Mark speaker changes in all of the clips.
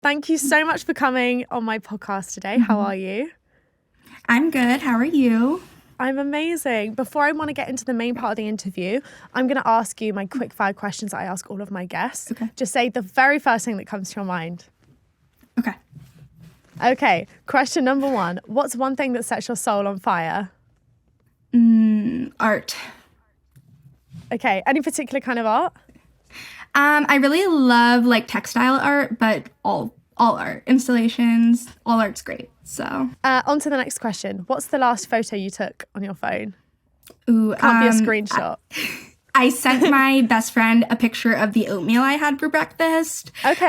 Speaker 1: Thank you so much for coming on my podcast today. How are you?
Speaker 2: I'm good. How are you?
Speaker 1: I'm amazing. Before I want to get into the main part of the interview, I'm going to ask you my quick 5 questions that I ask all of my guests.
Speaker 2: Okay.
Speaker 1: Just say the very first thing that comes to your mind.
Speaker 2: Okay.
Speaker 1: Okay. Question number 1. What's one thing that sets your soul on fire?
Speaker 2: Art.
Speaker 1: Okay. Any particular kind of art?
Speaker 2: I really love like textile art, but all art, installations, all art's great. So
Speaker 1: On to the next question. What's the last photo you took on your phone?
Speaker 2: Ooh,
Speaker 1: Can't be a screenshot.
Speaker 2: I sent my best friend a picture of the oatmeal I had for breakfast.
Speaker 1: Okay.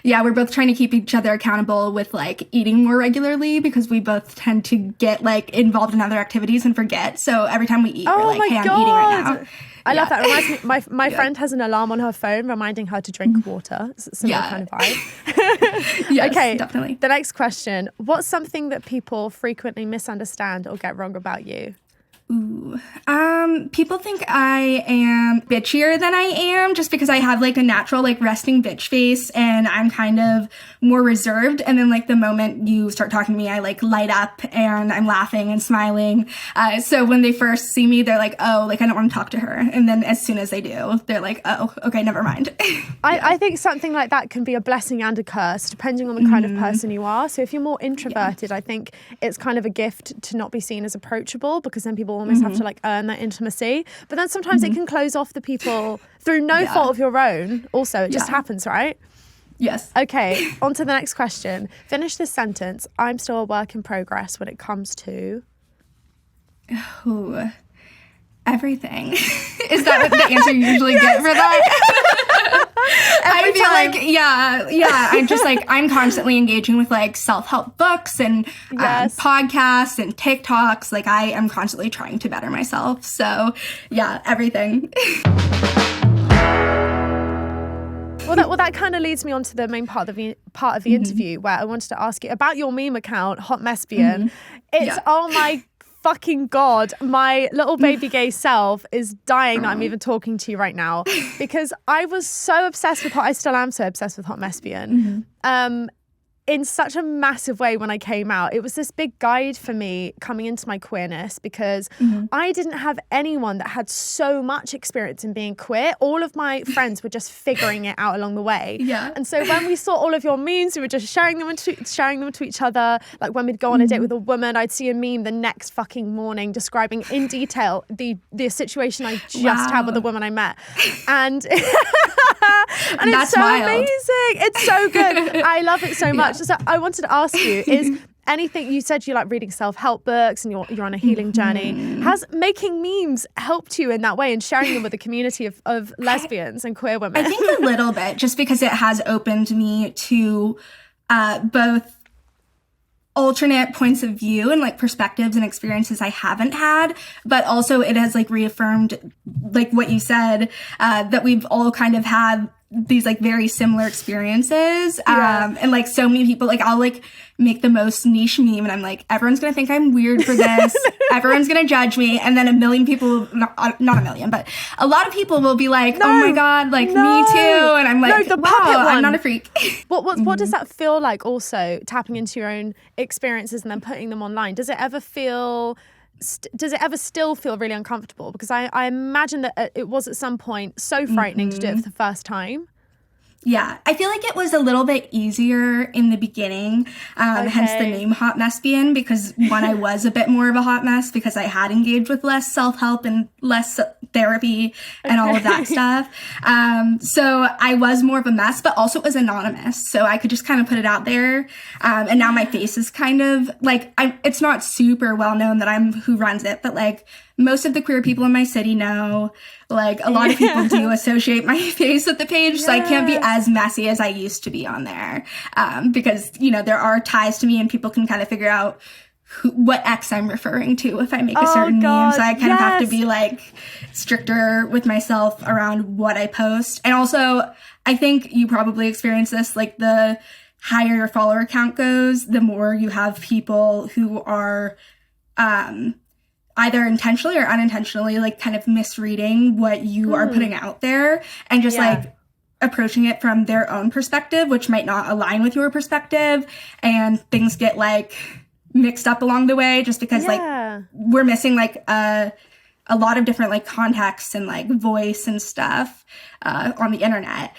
Speaker 2: Yeah, we're both trying to keep each other accountable with like eating more regularly because we both tend to get like involved in other activities and forget. So every time we eat, we're like, hey, I'm eating right now.
Speaker 1: I love that. It reminds me, my friend has an alarm on her phone reminding her to drink water. It's a similar kind of vibe.
Speaker 2: Yes,
Speaker 1: okay,
Speaker 2: definitely.
Speaker 1: The next question. What's something that people frequently misunderstand or get wrong about you?
Speaker 2: Ooh. People think I am bitchier than I am just because I have like a natural like resting bitch face and I'm kind of more reserved. And then like the moment you start talking to me, I like light up and I'm laughing and smiling. So when they first see me, they're like, oh, like I don't want to talk to her. And then as soon as they do, they're like, oh, okay, never mind.
Speaker 1: I think something like that can be a blessing and a curse depending on the kind of person you are. So if you're more introverted, I think it's kind of a gift to not be seen as approachable because then people almost have to like earn that intimacy. But then sometimes it can close off the people through no fault of your own. Also, it just happens, right?
Speaker 2: Yes.
Speaker 1: Okay, on to the next question. Finish this sentence. I'm still a work in progress when it comes to...
Speaker 2: Ooh. Everything. Is that what the answer you usually get for that? I feel like, I'm just like, I'm constantly engaging with like self-help books and podcasts and TikToks. Like I am constantly trying to better myself. So yeah, everything.
Speaker 1: Well, that kind of leads me on to the main part of the interview where I wanted to ask you about your meme account, Hot Messbian. It's, oh my fucking God, my little baby gay self is dying that I'm even talking to you right now because I was so obsessed with I still am so obsessed with Hot Messbian. In such a massive way when I came out. It was this big guide for me coming into my queerness because I didn't have anyone that had so much experience in being queer. All of my friends were just figuring it out along the way.
Speaker 2: Yeah.
Speaker 1: And so when we saw all of your memes, we were just sharing them to each other. Like when we'd go on a date with a woman, I'd see a meme the next fucking morning describing in detail the situation I just had with the woman I met. And and it's so amazing. It's so good. I love it so much. So I wanted to ask you, is anything, you said you like reading self-help books and you're on a healing journey. Has making memes helped you in that way and sharing them with the community of lesbians and queer women?
Speaker 2: I think a little bit, just because it has opened me to both alternate points of view and like perspectives and experiences I haven't had, but also it has like reaffirmed like what you said, that we've all kind of had these like very similar experiences. And like so many people, like I'll like make the most niche meme and I'm like, everyone's gonna think I'm weird for this. Everyone's gonna judge me. And then a million people, not a million, but a lot of people will be like, oh my God, like me too. And I'm like, wow, I'm not a freak.
Speaker 1: What does that feel like also, tapping into your own experiences and then putting them online? Does it ever still feel really uncomfortable? Because I imagine that it was at some point so frightening to do it for the first time.
Speaker 2: Yeah, I feel like it was a little bit easier in the beginning, hence the name Hot Messbian, because one, I was a bit more of a hot mess because I had engaged with less self-help and less therapy and all of that stuff. So I was more of a mess, but also it was anonymous. So I could just kind of put it out there. And now my face is kind of like, it's not super well known that I'm who runs it, but like most of the queer people in my city know. Like a lot of people do associate my face with the page, so I can't be as messy as I used to be on there, because, you know, there are ties to me and people can kind of figure out what ex I'm referring to if I make a certain meme. So I kind of have to be like stricter with myself around what I post. And also, I think you probably experience this, like the higher your follower count goes, the more you have people who are either intentionally or unintentionally like kind of misreading what you are putting out there and just like approaching it from their own perspective, which might not align with your perspective, and things get like mixed up along the way just because like we're missing like a lot of different like contexts and like voice and stuff on the internet.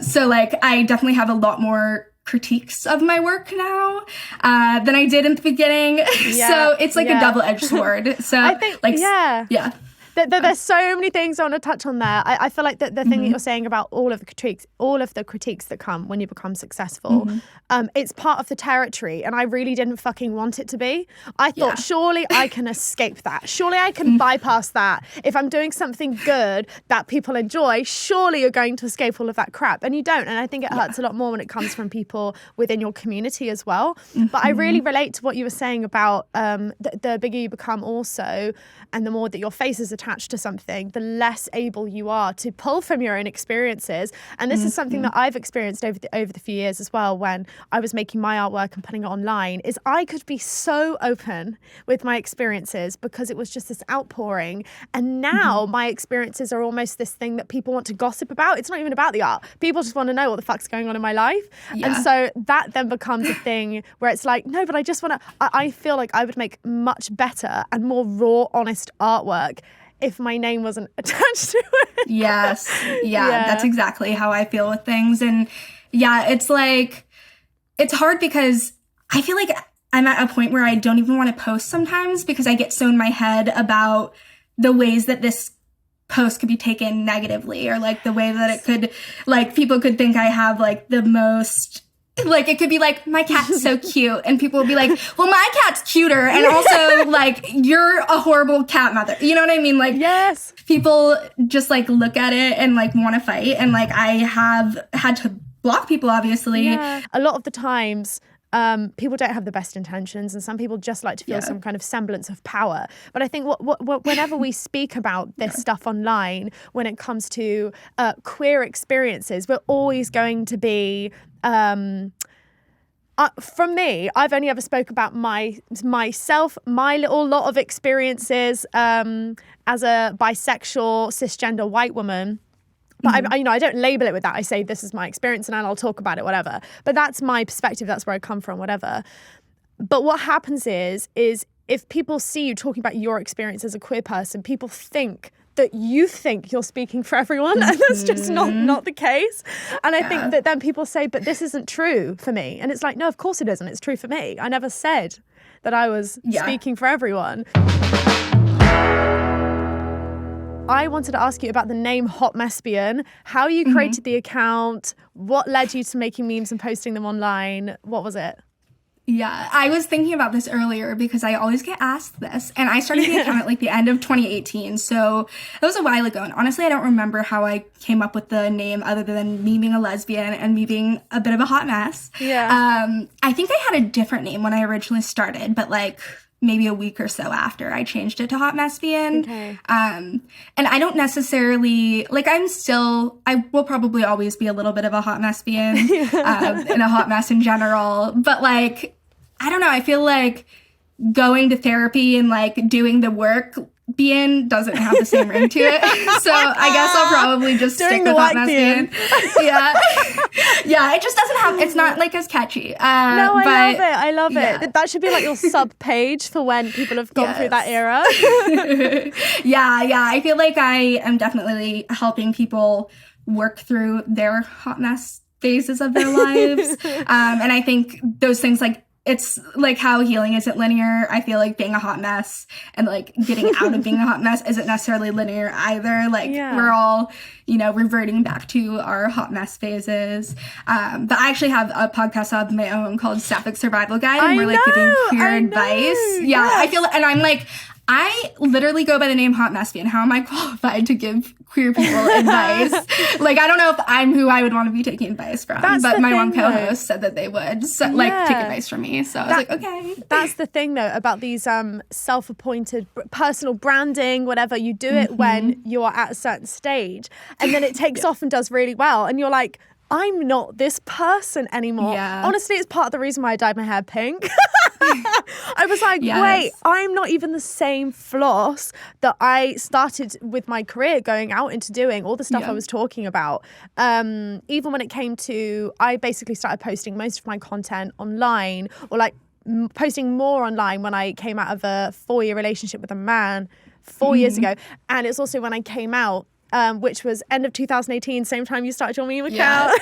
Speaker 2: So like I definitely have a lot more critiques of my work now than I did in the beginning. So it's like a double-edged sword. So
Speaker 1: I think,
Speaker 2: like
Speaker 1: there's so many things I want to touch on there. I feel like the thing that you're saying about all of the critiques that come when you become successful, it's part of the territory, and I really didn't fucking want it to be. I thought, surely I can escape that. Surely I can bypass that. If I'm doing something good that people enjoy, surely you're going to escape all of that crap, and you don't. And I think it hurts a lot more when it comes from people within your community as well. But I really relate to what you were saying about the bigger you become also, and the more that your face is attached to something, the less able you are to pull from your own experiences. And this is something that I've experienced over the few years as well, when I was making my artwork and putting it online, is I could be so open with my experiences because it was just this outpouring. And now my experiences are almost this thing that people want to gossip about. It's not even about the art. People just want to know what the fuck's going on in my life. And so that then becomes a thing where it's like, no, but I just want to, I feel like I would make much better and more raw, honest artwork if my name wasn't attached to it.
Speaker 2: Yes. That's exactly how I feel with things. And it's like, it's hard because I feel like I'm at a point where I don't even want to post sometimes because I get so in my head about the ways that this post could be taken negatively, or like the way that it could, like people could think I have like the most, like it could be like, my cat's so cute, and people will be like, well, my cat's cuter, and also like, you're a horrible cat mother. You know what I mean? Like, people just like look at it and like want to fight, and like I have had to block people, obviously.
Speaker 1: A lot of the times people don't have the best intentions, and some people just like to feel some kind of semblance of power. But I think whenever we speak about this stuff online, when it comes to queer experiences, we're always going to be from me, I've only ever spoke about myself, my little lot of experiences as a bisexual cisgender white woman. But I don't label it with that. I say this is my experience and I'll talk about it, whatever. But that's my perspective. That's where I come from, whatever. But what happens is if people see you talking about your experience as a queer person, people think that you think you're speaking for everyone, and that's just not the case. And I think that then people say, but this isn't true for me. And it's like, no, of course it isn't. It's true for me. I never said that I was speaking for everyone. I wanted to ask you about the name Hot Messbian, how you created the account, what led you to making memes and posting them online. What was it?
Speaker 2: Yeah, I was thinking about this earlier because I always get asked this, and I started the account at like the end of 2018, so it was a while ago, and honestly I don't remember how I came up with the name other than me being a lesbian and me being a bit of a hot mess. I think I had a different name when I originally started, but like maybe a week or so after I changed it to Hot Messbian. And I don't necessarily, like I will probably always be a little bit of a hot Messbian and a hot mess in general. But like, I don't know, I feel like going to therapy and like doing the work doesn't have the same ring to it. So I guess I'll probably just stick with Hot Messbian. It just doesn't have, it's not like as catchy.
Speaker 1: I love it. That should be like your sub page for when people have gone through that era.
Speaker 2: I feel like I am definitely helping people work through their hot mess phases of their lives. And I think those things, like, it's like how healing isn't linear. I feel like being a hot mess and like getting out of being a hot mess isn't necessarily linear either. Like we're all, reverting back to our hot mess phases. But I actually have a podcast of my own called Sapphic Survival Guide, and we're like giving queer advice. I feel, and I'm like, I literally go by the name Hot Messbian. How am I qualified to give queer people advice? Like, I don't know if I'm who I would want to be taking advice from. But my one co-host said that they would, take advice from me. So I was like, okay.
Speaker 1: That's the thing, though, about these self-appointed personal branding, whatever. You do it when you are at a certain stage. And then it takes off and does really well. And you're like, I'm not this person anymore. Honestly, it's part of the reason why I dyed my hair pink. I was like, wait, I'm not even the same Floss that I started with my career going out into doing all the stuff I was talking about. Even when it came to, I basically started posting most of my content online, or like posting more online when I came out of a 4-year relationship with a man 4 years ago. And it's also when I came out, which was end of 2018, same time you started your meme account.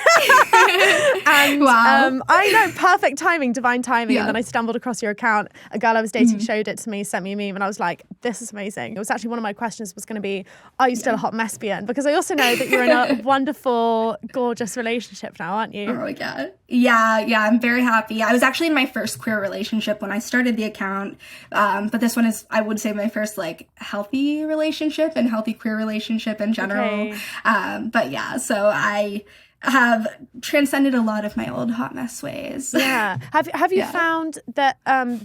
Speaker 1: And I know, perfect timing, divine timing. And then I stumbled across your account. A girl I was dating showed it to me, sent me a meme, and I was like, this is amazing. It was actually one of my questions was going to be, are you still a hot Messbian? Because I also know that you're in a wonderful, gorgeous relationship now, aren't you?
Speaker 2: Oh my God. Yeah, I'm very happy. I was actually in my first queer relationship when I started the account. But this one is, I would say, my first like healthy relationship and healthy queer relationship in general. Okay. But yeah, so I have transcended a lot of my old hot mess ways.
Speaker 1: Yeah. Have you found that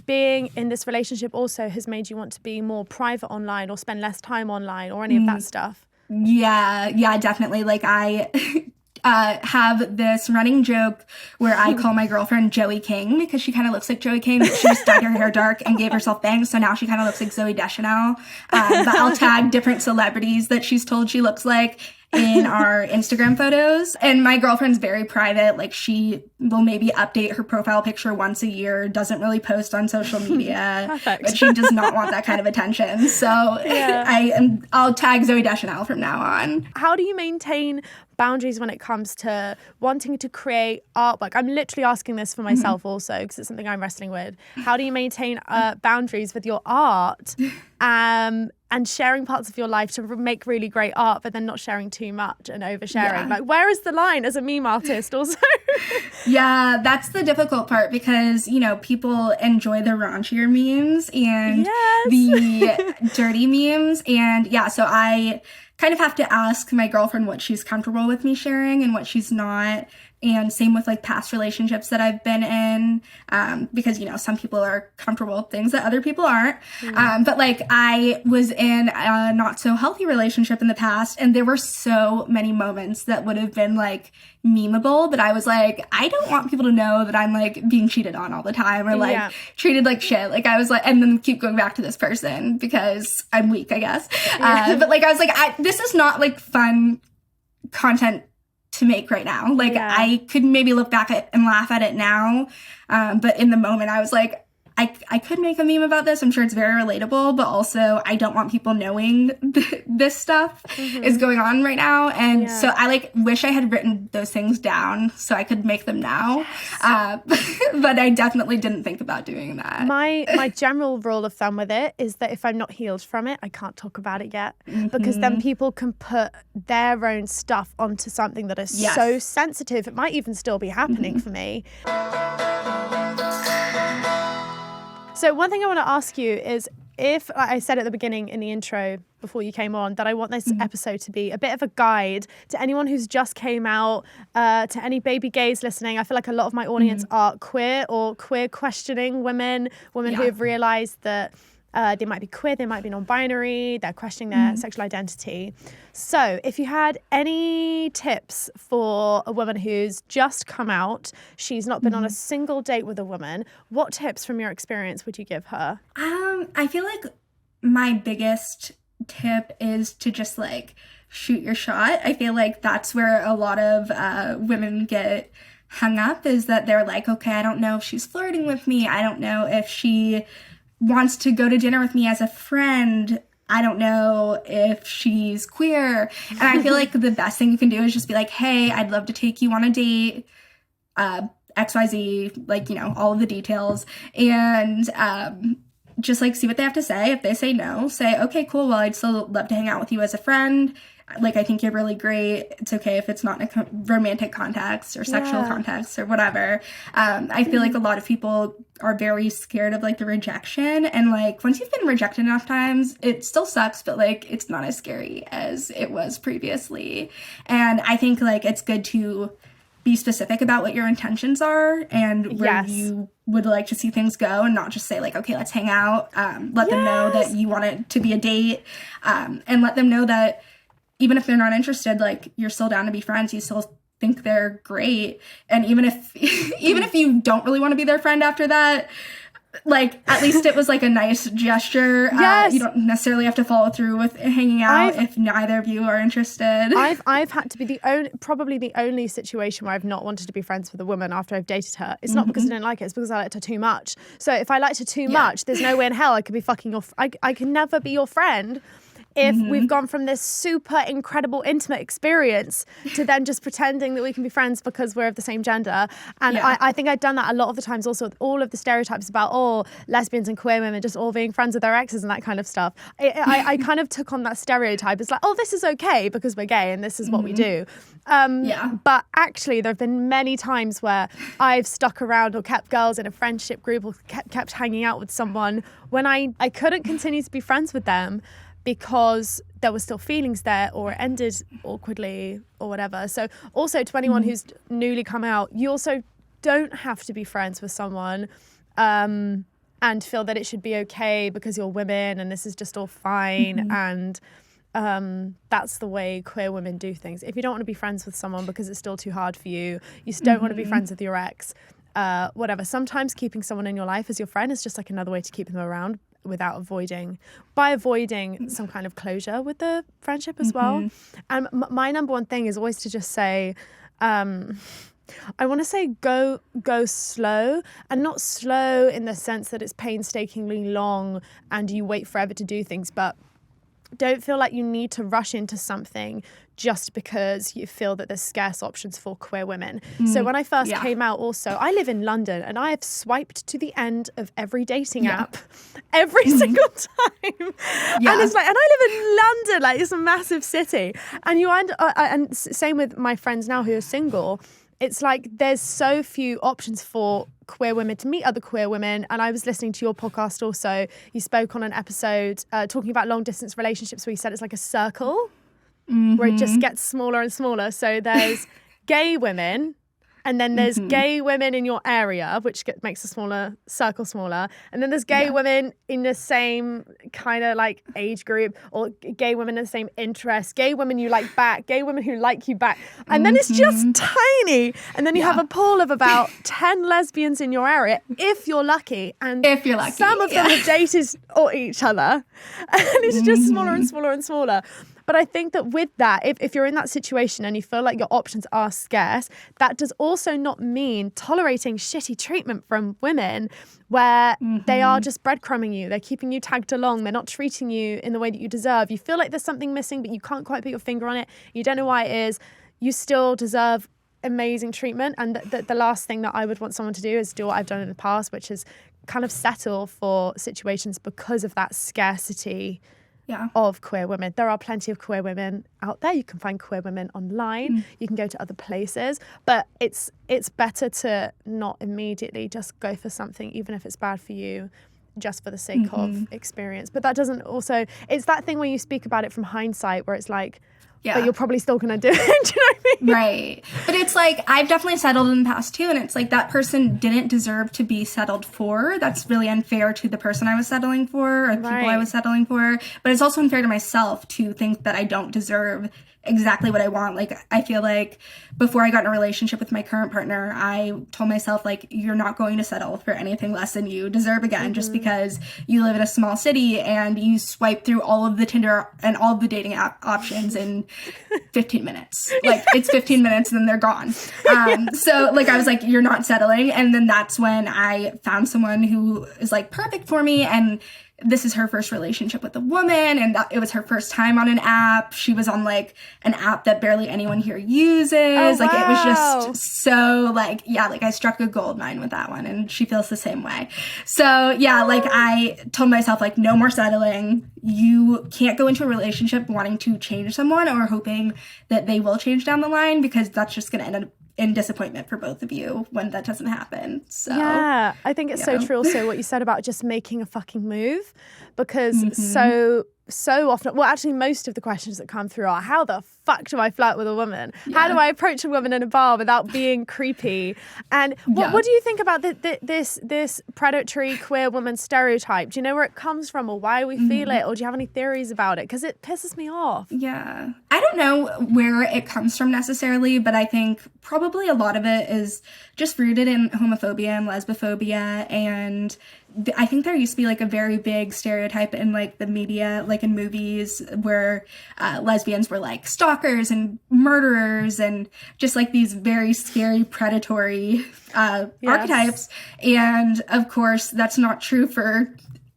Speaker 1: being in this relationship also has made you want to be more private online or spend less time online or any of that stuff?
Speaker 2: Yeah, definitely. Like I have this running joke where I call my girlfriend Joey King because she kind of looks like Joey King, but she just dyed her hair dark and gave herself bangs, so now she kind of looks like Zooey Deschanel. But I'll tag different celebrities that she's told she looks like in our Instagram photos. And my girlfriend's very private. Like she will maybe update her profile picture once a year, doesn't really post on social media.
Speaker 1: Perfect.
Speaker 2: But she does not want that kind of attention. So I'll tag Zooey Deschanel from now on.
Speaker 1: How do you maintain boundaries when it comes to wanting to create artwork? I'm literally asking this for myself also because it's something I'm wrestling with. How do you maintain boundaries with your art and sharing parts of your life to make really great art, but then not sharing too much and oversharing? Like, where is the line as a meme artist also?
Speaker 2: Yeah, that's the difficult part because, you know, people enjoy the raunchier memes and the dirty memes. And yeah, so I kind of have to ask my girlfriend what she's comfortable with me sharing and what she's not. And same with like past relationships that I've been in, because, you know, some people are comfortable with things that other people aren't. But like I was in a not so healthy relationship in the past, and there were so many moments that would have been like memeable, but I was like, I don't want people to know that I'm like being cheated on all the time or like treated like shit. Like I was like, and then keep going back to this person because I'm weak, I guess. But like I was like, this is not like fun content to make right now. Like I could maybe look back at and laugh at it now, but in the moment I was like, I could make a meme about this. I'm sure it's very relatable, but also I don't want people knowing this stuff is going on right now. And so I like wish I had written those things down so I could make them now. But I definitely didn't think about doing that.
Speaker 1: My general rule of thumb with it is that if I'm not healed from it, I can't talk about it yet, because then people can put their own stuff onto something that is so sensitive. It might even still be happening for me. So one thing I want to ask you is, if I said at the beginning in the intro before you came on that I want this episode to be a bit of a guide to anyone who's just came out, to any baby gays listening. I feel like a lot of my audience are queer or queer questioning women who have realized that they might be queer, they might be non-binary, they're questioning their sexual identity. So if you had any tips for a woman who's just come out, she's not been on a single date with a woman, what tips from your experience would you give her?
Speaker 2: I feel like my biggest tip is to just like shoot your shot. I feel like that's where a lot of women get hung up, is that they're like, okay, I don't know if she's flirting with me. I don't know if she wants to go to dinner with me as a friend. I don't know if she's queer. And I feel like the best thing you can do is just be like, hey, I'd love to take you on a date, XYZ, like, you know, all of the details. And just like see what they have to say. If they say no, say, okay, cool, well, I'd still love to hang out with you as a friend. Like, I think you're really great. It's okay if it's not in a romantic context or sexual context or whatever. I feel like a lot of people are very scared of, like, the rejection. And, like, once you've been rejected enough times, it still sucks, but, like, it's not as scary as it was previously. And I think, like, it's good to be specific about what your intentions are and where you would like to see things go, and not just say, like, okay, let's hang out. Let them know that you want it to be a date, and let them know that even if they're not interested, like, you're still down to be friends. You still think they're great. And even if you don't really want to be their friend after that, like, at least it was like a nice gesture.
Speaker 1: Yes.
Speaker 2: You don't necessarily have to follow through with hanging out if neither of you are interested.
Speaker 1: I've had to be probably the only situation where I've not wanted to be friends with a woman after I've dated her. It's not because I didn't like it, it's because I liked her too much. So if I liked her too much, there's no way in hell I could be fucking I can never be your friend if we've gone from this super incredible intimate experience to then just pretending that we can be friends because we're of the same gender. And I think I've done that a lot of the times also with all of the stereotypes about, lesbians and queer women just all being friends with their exes and that kind of stuff. I kind of took on that stereotype. It's like, this is okay because we're gay and this is what we do. But actually there have been many times where I've stuck around or kept girls in a friendship group or kept hanging out with someone when I couldn't continue to be friends with them because there were still feelings there or it ended awkwardly or whatever. So also to anyone who's newly come out, you also don't have to be friends with someone and feel that it should be okay because you're women and this is just all fine. And that's the way queer women do things. If you don't want to be friends with someone because it's still too hard for you, you don't want to be friends with your ex, whatever. Sometimes keeping someone in your life as your friend is just like another way to keep them around without avoiding some kind of closure with the friendship as well. And my number one thing is always to just say, I want to say go slow, and not slow in the sense that it's painstakingly long and you wait forever to do things, but don't feel like you need to rush into something just because you feel that there's scarce options for queer women. So when I first came out also, I live in London and I have swiped to the end of every dating app every single time. And it's like, and I live in London, like it's a massive city. And and same with my friends now who are single, it's like there's so few options for queer women to meet other queer women. And I was listening to your podcast also. You spoke on an episode talking about long distance relationships where you said it's like a circle where it just gets smaller and smaller. So there's gay women and then there's gay women in your area, which makes the circle smaller. And then there's gay women in the same kind of like age group, or gay women in the same interest, gay women you like back, gay women who like you back. And then it's just tiny. And then you have a pool of about 10 lesbians in your area, if you're lucky. And
Speaker 2: if you're lucky,
Speaker 1: some of them have dated or each other. And it's just smaller and smaller and smaller. But I think that with that, if you're in that situation and you feel like your options are scarce, that does also not mean tolerating shitty treatment from women where they are just breadcrumbing you. They're keeping you tagged along. They're not treating you in the way that you deserve. You feel like there's something missing, but you can't quite put your finger on it. You don't know why it is. You still deserve amazing treatment. And the last thing that I would want someone to do is do what I've done in the past, which is kind of settle for situations because of that scarcity of queer women. There are plenty of queer women out there. You can find queer women online. You can go to other places. But it's better to not immediately just go for something, even if it's bad for you, just for the sake of experience. But that doesn't also... It's that thing where you speak about it from hindsight where it's like, but you're probably still going to do it. Do you know what I mean?
Speaker 2: Right. But it's like, I've definitely settled in the past too. And it's like, that person didn't deserve to be settled for. That's really unfair to the person I was settling for or the people I was settling for. But it's also unfair to myself to think that I don't deserve exactly what I want. Like, I feel like before I got in a relationship with my current partner, I told myself, like, you're not going to settle for anything less than you deserve again, just because you live in a small city and you swipe through all of the Tinder and all of the dating app options in 15 minutes. Like, it's 15 minutes and then they're gone. So, like, I was like, you're not settling. And then that's when I found someone who is, like, perfect for me. And this is her first relationship with a woman, and it was her first time on an app. She was on, like, an app that barely anyone here uses. It was just so, like, I struck a gold mine with that one, and she feels the same way. So, I told myself, like, no more settling. You can't go into a relationship wanting to change someone or hoping that they will change down the line, because that's just going to end up in disappointment for both of you when that doesn't happen. So
Speaker 1: I think it's so true also what you said about just making a fucking move, because so so often, well, actually, most of the questions that come through are, how the fuck do I flirt with a woman? Yeah. How do I approach a woman in a bar without being creepy? And what do you think about this predatory queer woman stereotype? Do you know where it comes from, or why we feel it? Or do you have any theories about it? Because it pisses me off.
Speaker 2: Yeah. I don't know where it comes from necessarily, but I think probably a lot of it is just rooted in homophobia and lesbophobia. And I think there used to be like a very big stereotype in like the media, like in movies, where lesbians were like stalkers and murderers and just like these very scary predatory archetypes. And of course, that's not true for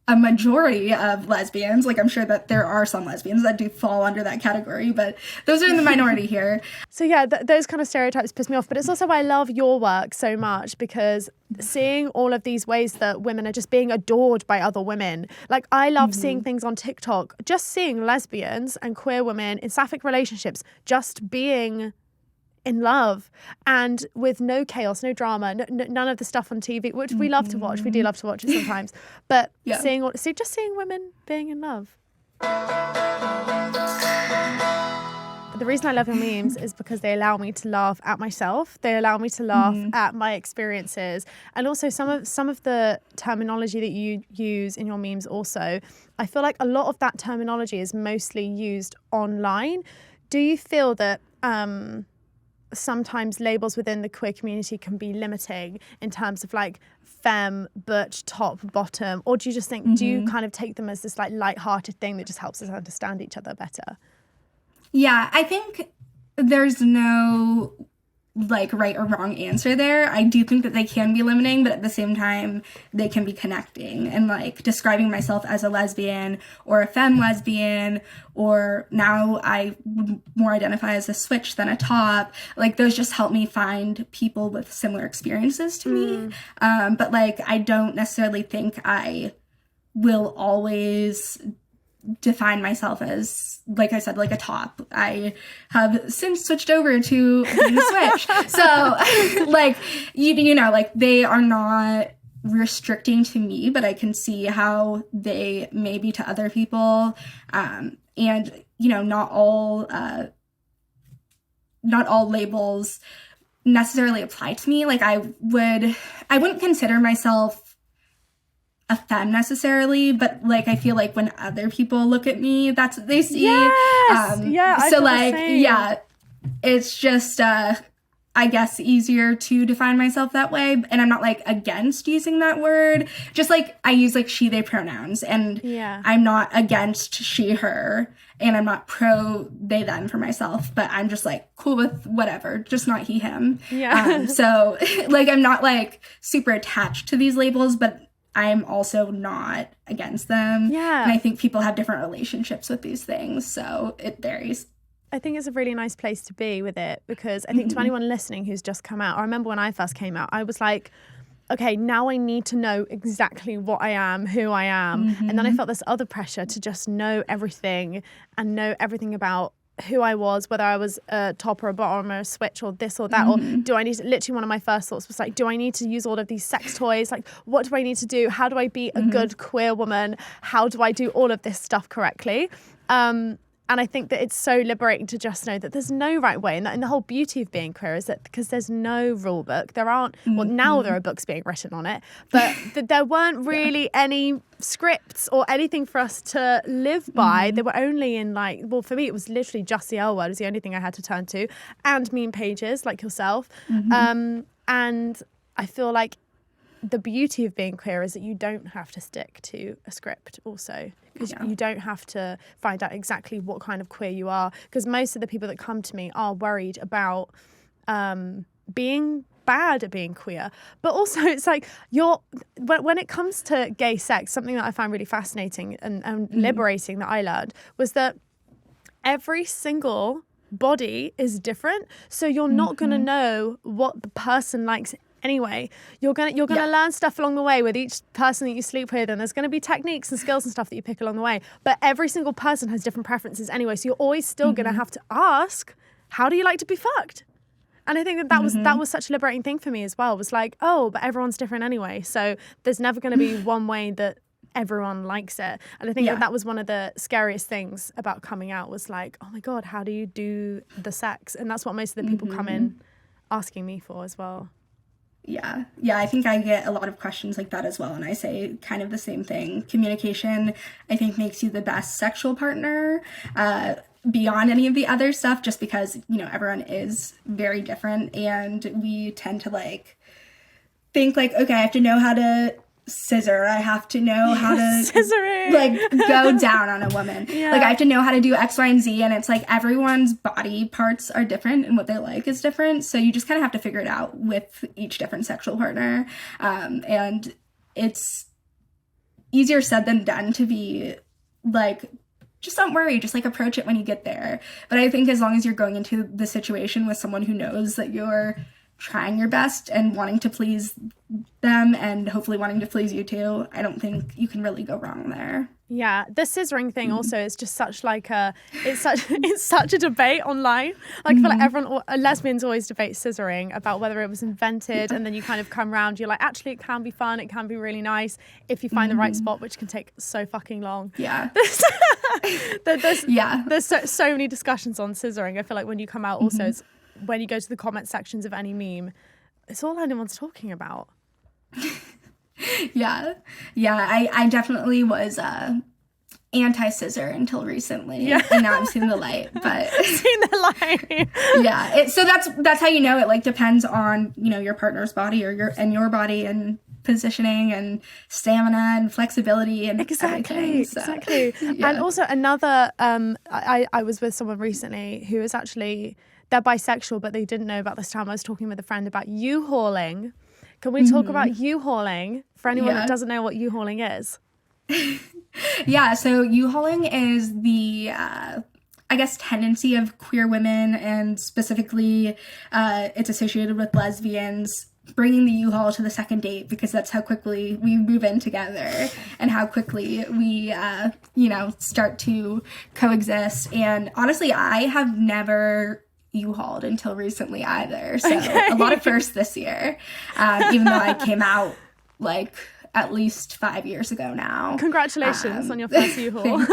Speaker 2: a majority of lesbians. Like, I'm sure that there are some lesbians that do fall under that category, but those are in the minority here.
Speaker 1: So yeah, those kind of stereotypes piss me off, but it's also why I love your work so much, because seeing all of these ways that women are just being adored by other women. Like, I love seeing things on TikTok, just seeing lesbians and queer women in sapphic relationships just being in love and with no chaos, no drama, none of the stuff on TV, which we love to watch. We do love to watch it sometimes. But seeing women being in love. The reason I love your memes is because they allow me to laugh at myself. They allow me to laugh at my experiences. And also some of the terminology that you use in your memes also, I feel like a lot of that terminology is mostly used online. Do you feel that sometimes labels within the queer community can be limiting in terms of like femme, butch, top, bottom? Or do you just think, do you kind of take them as this like lighthearted thing that just helps us understand each other better?
Speaker 2: Yeah, I think there's no like right or wrong answer there. I do think that they can be limiting, but at the same time, they can be connecting. And like describing myself as a lesbian or a femme lesbian, or now I more identify as a switch than a top, like those just help me find people with similar experiences to me. But like, I don't necessarily think I will always define myself as, like I said, like a top. I have since switched over to being a switch. So like, you know, like they are not restricting to me, but I can see how they may be to other people. And, you know, not all labels necessarily apply to me. Like I wouldn't consider myself a femme necessarily, but like I feel like when other people look at me, that's what they see.
Speaker 1: Yes!
Speaker 2: So like, yeah, it's just I guess easier to define myself that way. And I'm not like against using that word. Just like I use like she, they pronouns, and I'm not against she, her, and I'm not pro they, them for myself, but I'm just like cool with whatever, just not he, him. So like I'm not like super attached to these labels, but I'm also not against them. And I think people have different relationships with these things, so it varies.
Speaker 1: I think it's a really nice place to be with it, because I think to anyone listening who's just come out, I remember when I first came out, I was like, okay, now I need to know exactly what I am, who I am. And then I felt this other pressure to just know everything and know everything about who I was, whether I was a top or a bottom or a switch or this or that, or do I need to, literally one of my first thoughts was like, do I need to use all of these sex toys? Like, what do I need to do? How do I be a good queer woman? How do I do all of this stuff correctly? And I think that it's so liberating to just know that there's no right way. And the whole beauty of being queer is that because there's no rule book, there aren't, well, now there are books being written on it, but there weren't really any scripts or anything for us to live by. They were only in like, well, for me, it was literally just the L word was the only thing I had to turn to, and meme pages like yourself. And I feel like the beauty of being queer is that you don't have to stick to a script also, because you don't have to find out exactly what kind of queer you are, because most of the people that come to me are worried about being bad at being queer. But also it's like when it comes to gay sex, something that I find really fascinating and liberating that I learned was that every single body is different, so you're not going to know what the person likes anyway. You're gonna learn stuff along the way with each person that you sleep with, and there's gonna be techniques and skills and stuff that you pick along the way. But every single person has different preferences anyway, so you're always still gonna have to ask, how do you like to be fucked? And I think that was such a liberating thing for me as well. Was like, oh, but everyone's different anyway, so there's never gonna be one way that everyone likes it. And I think that was one of the scariest things about coming out, was like, oh my God, how do you do the sex? And that's what most of the people come in asking me for as well.
Speaker 2: Yeah, I think I get a lot of questions like that as well, and I say kind of the same thing. Communication, I think, makes you the best sexual partner beyond any of the other stuff, just because, you know, everyone is very different, and we tend to like think like, okay, I have to know how to scissor, I have to know how to
Speaker 1: Scissoring.
Speaker 2: like go down on a woman, like I have to know how to do X, Y, and Z, and it's like everyone's body parts are different and what they like is different, so you just kind of have to figure it out with each different sexual partner, and it's easier said than done to be like, just don't worry, just like approach it when you get there. But I think as long as you're going into the situation with someone who knows that you're trying your best and wanting to please them and hopefully wanting to please you too, I don't think you can really go wrong there.
Speaker 1: Yeah, the scissoring thing also is just such like it's such a debate online. Like I feel like everyone, lesbians always debate scissoring about whether it was invented, and then you kind of come around, you're like, actually it can be fun, it can be really nice if you find the right spot, which can take so fucking long.
Speaker 2: Yeah.
Speaker 1: There's so many discussions on scissoring. I feel like when you come out also, it's, when you go to the comment sections of any meme, it's all anyone's talking about.
Speaker 2: Yeah, I definitely was anti-scissor until recently, and now I'm seeing the light. But
Speaker 1: seeing the light,
Speaker 2: yeah. So that's how you know it. Like depends on, you know, your partner's body or your body and positioning and stamina and flexibility and everything. So,
Speaker 1: exactly. Yeah. And also another, I was with someone recently who was actually, they're bisexual, but they didn't know about this time. I was talking with a friend about U-hauling. Can we talk about U-hauling for anyone that doesn't know what U-hauling is?
Speaker 2: Yeah, so U-hauling is the, I guess, tendency of queer women, and specifically it's associated with lesbians, bringing the U-Haul to the second date, because that's how quickly we move in together and how quickly we, start to coexist. And honestly, I have never U-hauled until recently either. So a lot of firsts this year, even though I came out like at least 5 years ago now.
Speaker 1: Congratulations on your first U-haul.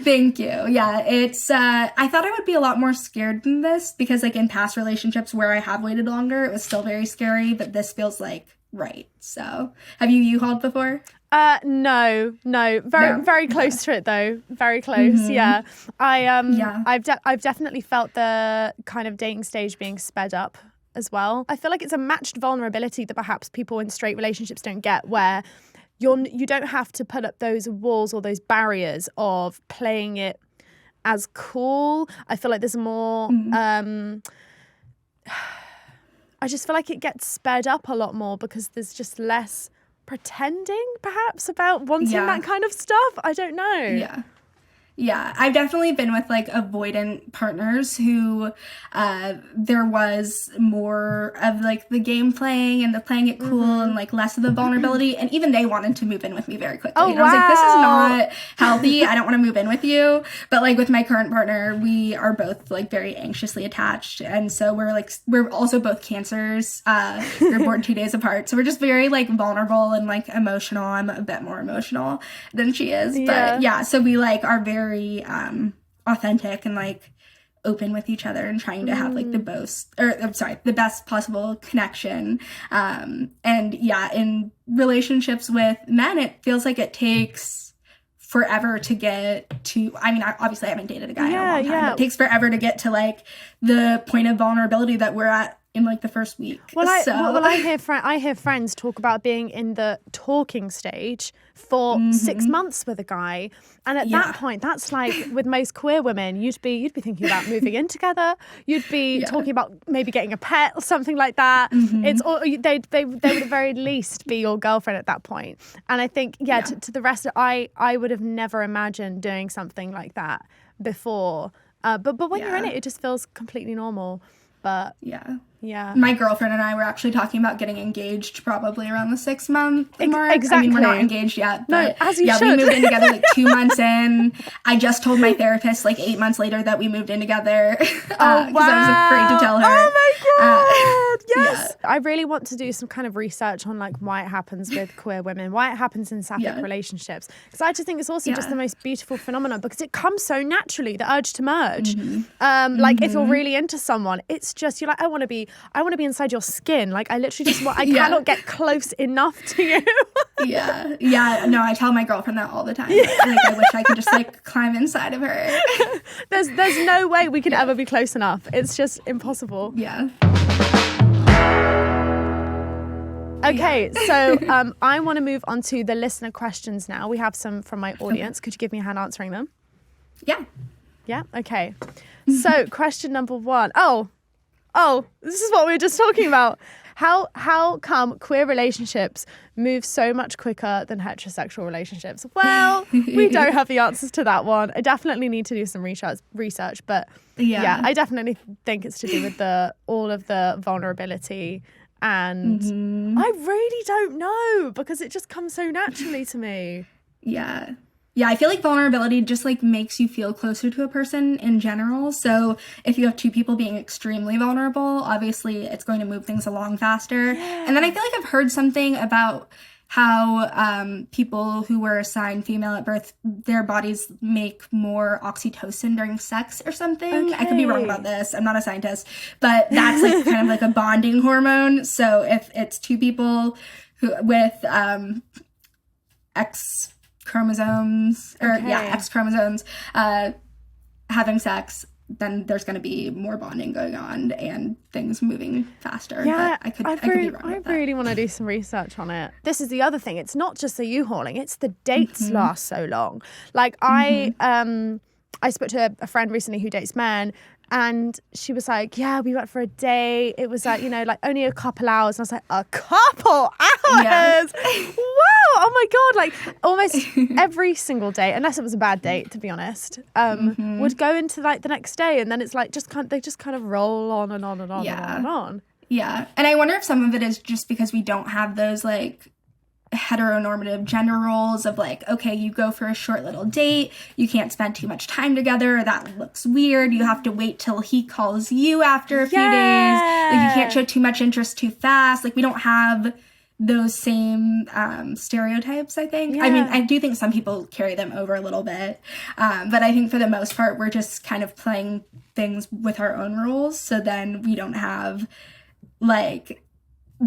Speaker 2: Thank you. Yeah, it's, I thought I would be a lot more scared than this, because like in past relationships where I have waited longer, it was still very scary, but this feels like right. So have you U-hauled before?
Speaker 1: No. Very close to it though. Very close. Yeah. I've definitely felt the kind of dating stage being sped up as well. I feel like it's a matched vulnerability that perhaps people in straight relationships don't get, where you don't have to put up those walls or those barriers of playing it as cool. I feel like there's more I just feel like it gets sped up a lot more because there's just less pretending perhaps about wanting that kind of stuff. I don't know. Yeah, I've definitely been with like avoidant partners who there was more of like the game playing and the playing it cool and like less of the vulnerability, and even they wanted to move in with me very quickly. Oh,
Speaker 2: and I was like, this is not healthy. I don't want to move in with you. But like with my current partner, we are both like very anxiously attached, and so we're also both cancers. We're born 2 days apart, so we're just very like vulnerable and like emotional. I'm a bit more emotional than she is, but yeah, so we like are very authentic and like open with each other and trying to have like the best possible connection. And yeah, in relationships with men, it feels like it takes forever to get to, I mean, obviously I haven't dated a guy in a long time, but it takes forever to get to like the point of vulnerability that we're at in like the first week. I hear friends talk about being in the talking stage for 6 months with a guy, and at that point, that's like with most queer women, you'd be thinking about moving in together. You'd be talking about maybe getting a pet or something like that. It's all they would at the very least be your girlfriend at that point. And I think to the rest, I would have never imagined doing something like that before. But when you're in it, it just feels completely normal. But
Speaker 1: Yeah.
Speaker 2: My girlfriend and I were actually talking about getting engaged probably around the 6-month mark.
Speaker 1: Exactly.
Speaker 2: I mean, we're not engaged yet, but
Speaker 1: no, as you
Speaker 2: yeah,
Speaker 1: should.
Speaker 2: we moved in together like 2 months in. I just told my therapist like 8 months later that we moved in together because I was afraid to tell her.
Speaker 1: Oh my God! Yes!
Speaker 2: Yeah.
Speaker 1: I really want to do some kind of research on like why it happens with queer women, why it happens in sapphic relationships. Because I just think it's also just the most beautiful phenomenon because it comes so naturally, the urge to merge. Like if you're really into someone, it's just, you're like, I want to be inside your skin. Like I literally just want, I cannot get close enough to you.
Speaker 2: Yeah. No, I tell my girlfriend that all the time. Like I wish I could just like climb inside of her.
Speaker 1: There's no way we could ever be close enough. It's just impossible.
Speaker 2: Yeah.
Speaker 1: Okay, so I want to move on to the listener questions now. We have some from my audience. Could you give me a hand answering them?
Speaker 2: Yeah.
Speaker 1: Yeah? Okay. So question number 1. Oh, this is what we were just talking about. How come queer relationships move so much quicker than heterosexual relationships? Well, we don't have the answers to that one. I definitely need to do some research, but yeah, I definitely think it's to do with all of the vulnerability, and I really don't know because it just comes so naturally to me.
Speaker 2: Yeah, I feel like vulnerability just like makes you feel closer to a person in general. So if you have 2 people being extremely vulnerable, obviously it's going to move things along faster. Yeah. And then I feel like I've heard something about how people who were assigned female at birth, their bodies make more oxytocin during sex or something. Okay. I could be wrong about this. I'm not a scientist, but that's like kind of like a bonding hormone. So if it's 2 people with X chromosomes having sex, then there's going to be more bonding going on and things moving faster.
Speaker 1: Yeah,
Speaker 2: but I could be wrong about that.
Speaker 1: I really want to do some research on it. This is the other thing. It's not just the U-hauling. It's the dates last so long. Like I spoke to a friend recently who dates men, and she was like, yeah, we went for a date. It was like, like only a couple hours. And I was like, a couple hours? Yeah. Wow. Oh my God. Like almost every single date, unless it was a bad date, to be honest, would go into like the next day. And then it's like, they just kind of roll on and on and on and on and on.
Speaker 2: Yeah. And I wonder if some of it is just because we don't have those like heteronormative gender roles of like, okay, you go for a short little date, you can't spend too much time together, that looks weird, you have to wait till he calls you after a few days, like you can't show too much interest too fast. Like we don't have those same stereotypes, I think. I mean, I do think some people carry them over a little bit, but I think for the most part we're just kind of playing things with our own rules, so then we don't have like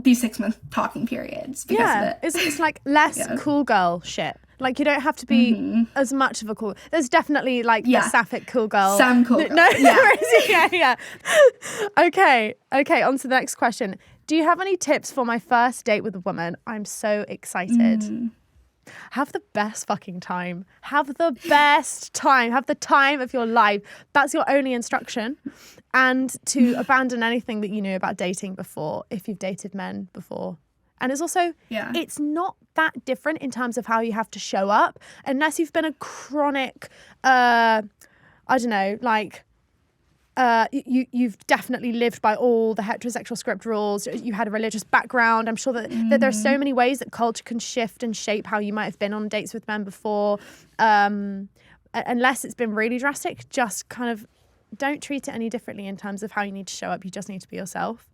Speaker 2: these 6-month talking periods because of it.
Speaker 1: It's like less cool girl shit. Like you don't have to be as much of a cool. There's definitely like a sapphic cool girl.
Speaker 2: Some cool girl.
Speaker 1: No, yeah. Okay. On to the next question. Do you have any tips for my first date with a woman? I'm so excited. Have the best fucking time. Have the best time. Have the time of your life. That's your only instruction. And to abandon anything that you knew about dating before, if you've dated men before. And it's also, it's not that different in terms of how you have to show up, unless you've been a chronic, you've definitely lived by all the heterosexual script rules. You had a religious background. I'm sure that there are so many ways that culture can shift and shape how you might have been on dates with men before. Unless it's been really drastic, just kind of don't treat it any differently in terms of how you need to show up. You just need to be yourself.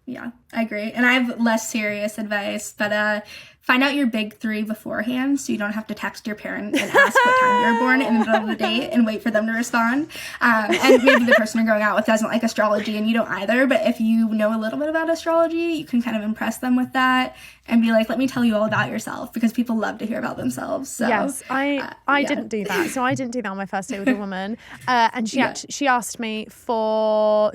Speaker 2: Yeah, I agree. And I have less serious advice, but find out your big 3 beforehand so you don't have to text your parent and ask what time you were born in the middle of the date and wait for them to respond. And maybe the person you're going out with doesn't like astrology and you don't either, but if you know a little bit about astrology, you can kind of impress them with that and be like, let me tell you all about yourself, because people love to hear about themselves. So,
Speaker 1: yes, I didn't do that. So I didn't do that on my first date with a woman. And she did ask me for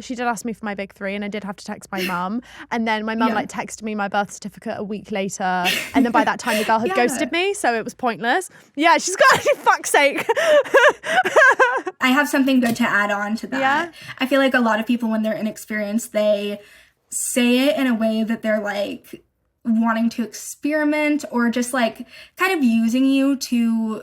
Speaker 1: my big 3, and I did have to text my mum. And then my mum texted me my birth certificate a week later. And then by that time, the girl had ghosted me, so it was pointless. Yeah, she's got, fuck's sake.
Speaker 2: I have something good to add on to that. Yeah? I feel like a lot of people, when they're inexperienced, they say it in a way that they're like wanting to experiment or just like kind of using you to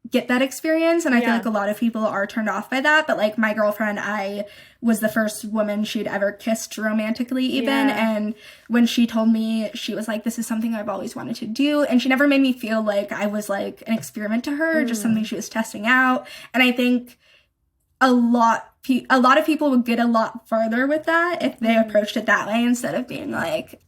Speaker 2: get that experience, and I feel like a lot of people are turned off by that. But like my girlfriend, I was the first woman she'd ever kissed romantically even, and when she told me, she was like, this is something I've always wanted to do, and she never made me feel like I was like an experiment to her, just something she was testing out. And I think a lot of people would get a lot farther with that if they approached it that way, instead of being like,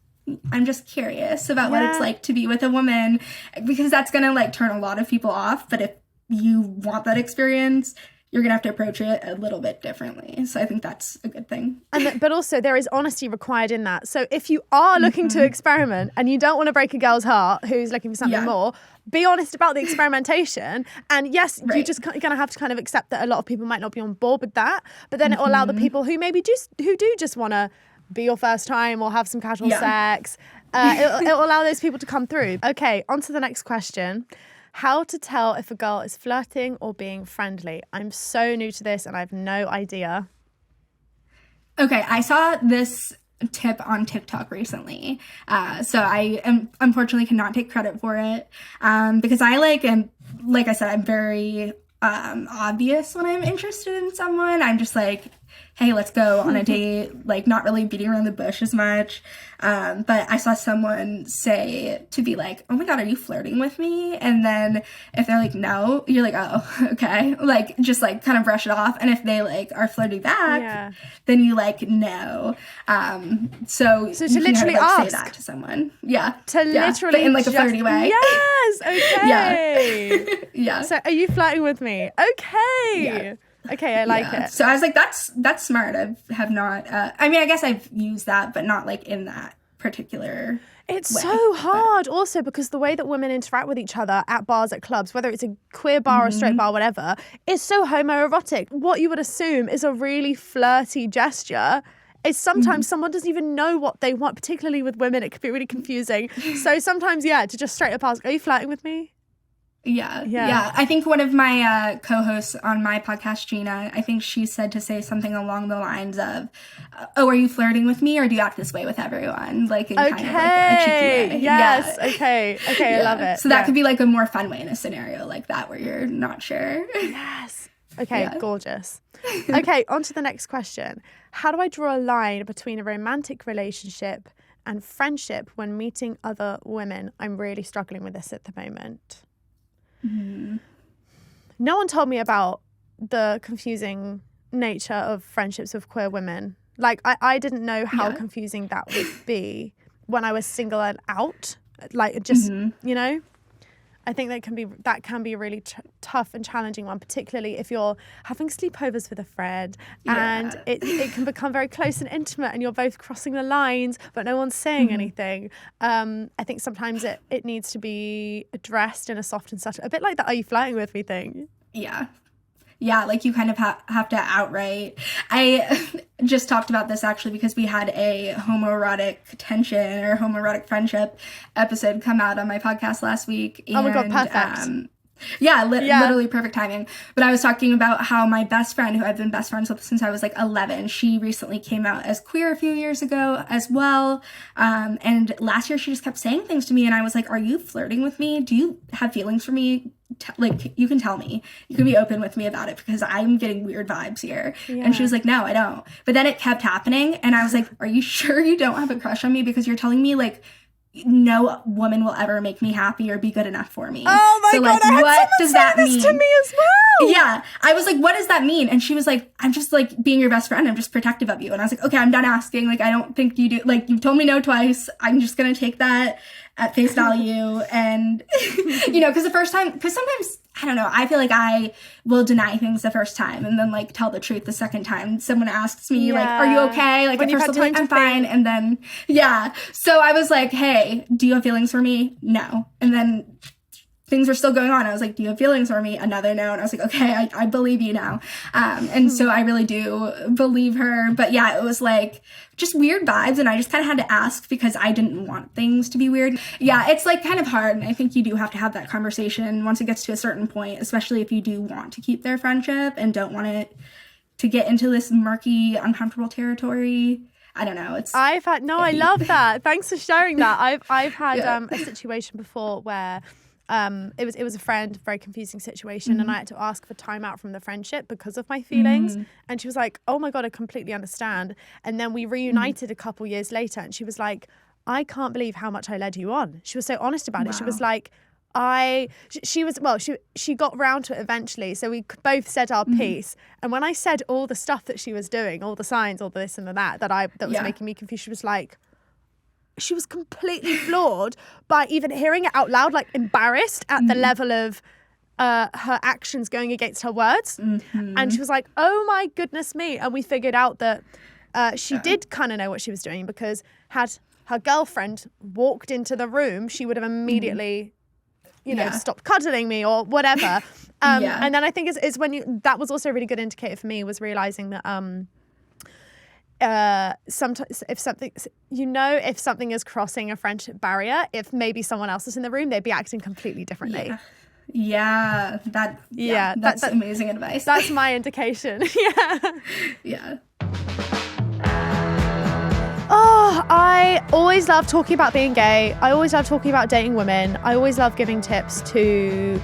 Speaker 2: I'm just curious about what it's like to be with a woman, because that's gonna like turn a lot of people off. But if you want that experience, you're gonna have to approach it a little bit differently. So I think that's a good thing.
Speaker 1: But also there is honesty required in that. So if you are looking to experiment and you don't want to break a girl's heart who's looking for something more, be honest about the experimentation. And yes, you're just going to have to kind of accept that a lot of people might not be on board with that. But then it will allow the people who maybe who do just want to be your first time or have some casual sex. It'll allow those people to come through. Okay, on to the next question. How to tell if a girl is flirting or being friendly. I'm so new to this and I have no idea.
Speaker 2: Okay, I saw this tip on TikTok recently. So I unfortunately cannot take credit for it because I like I said, I'm very obvious when I'm interested in someone. I'm just like, hey, let's go on a date, like not really beating around the bush as much. But I saw someone say to be like, oh my God, are you flirting with me? And then if they're like, no, you're like, oh, okay. Like just like kind of brush it off. And if they like are flirting back, then you like, no. So
Speaker 1: to literally ask.
Speaker 2: Say that to someone. Yeah.
Speaker 1: To literally
Speaker 2: but in like a flirty way.
Speaker 1: Yes. Okay.
Speaker 2: Yeah.
Speaker 1: So are you flirting with me? Okay.
Speaker 2: Yeah.
Speaker 1: Okay, I like it.
Speaker 2: So I was like, that's smart. I not. I mean, I guess I've used that, but not like in that particular.
Speaker 1: It's
Speaker 2: way.
Speaker 1: so hard also because the way that women interact with each other at bars, at clubs, whether it's a queer bar or a straight bar, whatever, is so homoerotic. What you would assume is a really flirty gesture is sometimes someone doesn't even know what they want, particularly with women. It can be really confusing. So sometimes, to just straight up ask, are you flirting with me?
Speaker 2: Yeah. I think one of my co-hosts on my podcast, Gina, I think she said to say something along the lines of, oh, are you flirting with me or do you act this way with everyone? Like in kind of like a cheeky way.
Speaker 1: Yes. Okay. I love it.
Speaker 2: So that could be like a more fun way in a scenario like that where you're not sure.
Speaker 1: Yes. Okay, gorgeous. Okay, on to the next question. How do I draw a line between a romantic relationship and friendship when meeting other women? I'm really struggling with this at the moment. No one told me about the confusing nature of friendships with queer women. Like, I didn't know how confusing that would be when I was single and out. Like, just, I think that can be a really tough and challenging one, particularly if you're having sleepovers with a friend and it can become very close and intimate and you're both crossing the lines but no one's saying anything. I think sometimes it needs to be addressed in a soft and subtle, a bit like the "are you flirting with me" thing.
Speaker 2: Yeah, like you kind of have to outright. I just talked about this actually because we had a homoerotic tension or homoerotic friendship episode come out on my podcast last week. And,
Speaker 1: oh my God, perfect.
Speaker 2: Literally perfect timing. But I was talking about how my best friend, who I've been best friends with since I was like 11, she recently came out as queer a few years ago as well. And last year she just kept saying things to me and I was like, are you flirting with me? Do you have feelings for me? Like, you can tell me. You can be open with me about it because I'm getting weird vibes here. And she was like, no, I don't. But then it kept happening and I was like, are you sure you don't have a crush on me? Because you're telling me like no woman will ever make me happy or be good enough for me.
Speaker 1: Oh my God, I had
Speaker 2: what does that mean?
Speaker 1: To me as well.
Speaker 2: Yeah. I was like, what does that mean? And she was like, I'm just like being your best friend. I'm just protective of you. And I was like, okay, I'm done asking. Like, I don't think you do. Like, you've told me no twice. I'm just going to take that at face value. And, because the first time, because sometimes, I don't know, I feel like I will deny things the first time and then like tell the truth the second time. Someone asks me like, are you okay? Like, at first I'll be like, I'm fine. And then, So I was like, hey, do you have feelings for me? No. And then things were still going on. I was like, do you have feelings for me? Another no. And I was like, okay, I believe you now. And so I really do believe her. But it was like just weird vibes. And I just kind of had to ask because I didn't want things to be weird. Yeah, it's like kind of hard. And I think you do have to have that conversation once it gets to a certain point, especially if you do want to keep their friendship and don't want it to get into this murky, uncomfortable territory. I don't know. I
Speaker 1: love that. Thanks for sharing that. I've had a situation before where it was a friend, very confusing situation, and I had to ask for time out from the friendship because of my feelings. And she was like, oh my God, I completely understand. And then we reunited a couple years later, and she was like, I can't believe how much I led you on. She was so honest about it. She was like, she got round to it eventually. So we both said our piece. And when I said all the stuff that she was doing, all the signs, all the this and the that was making me confused, she was like, she was completely floored by even hearing it out loud, like embarrassed at the level of her actions going against her words. And she was like, oh my goodness me. And we figured out that she did kind of know what she was doing, because had her girlfriend walked into the room, she would have immediately, stopped cuddling me or whatever. And then I think it's when that was also a really good indicator for me, was realizing that sometimes if something is crossing a friendship barrier, if maybe someone else is in the room, they'd be acting completely differently.
Speaker 2: That's amazing advice.
Speaker 1: That's my indication.
Speaker 2: Yeah.
Speaker 1: Oh, I always love talking about being gay. I always love talking about dating women. I always love giving tips to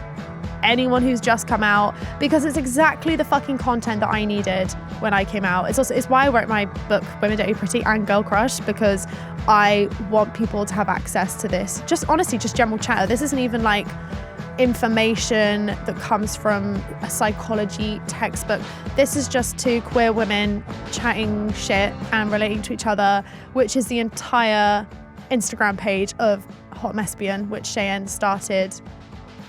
Speaker 1: anyone who's just come out, because it's exactly the fucking content that I needed when I came out. It's why I wrote my book Women Don't Be Pretty and Girl Crush, because I want people to have access to this. Just honestly, just general chatter. This isn't even like information that comes from a psychology textbook. This is just two queer women chatting shit and relating to each other, which is the entire Instagram page of Hot Messbian, which Cheyenne started.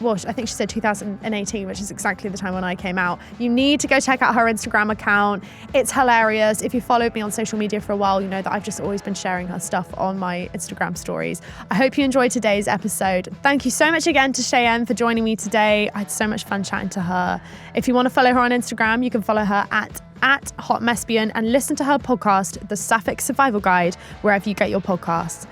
Speaker 1: Well, I think she said 2018, which is exactly the time when I came out. You need to go check out her Instagram account. It's hilarious. If you followed me on social media for a while, you know that I've just always been sharing her stuff on my Instagram stories. I hope you enjoyed today's episode. Thank you so much again to Cheyenne for joining me today. I had so much fun chatting to her. If you want to follow her on Instagram, you can follow her at Hot Messbian and listen to her podcast, The Sapphic Survival Guide, wherever you get your podcasts.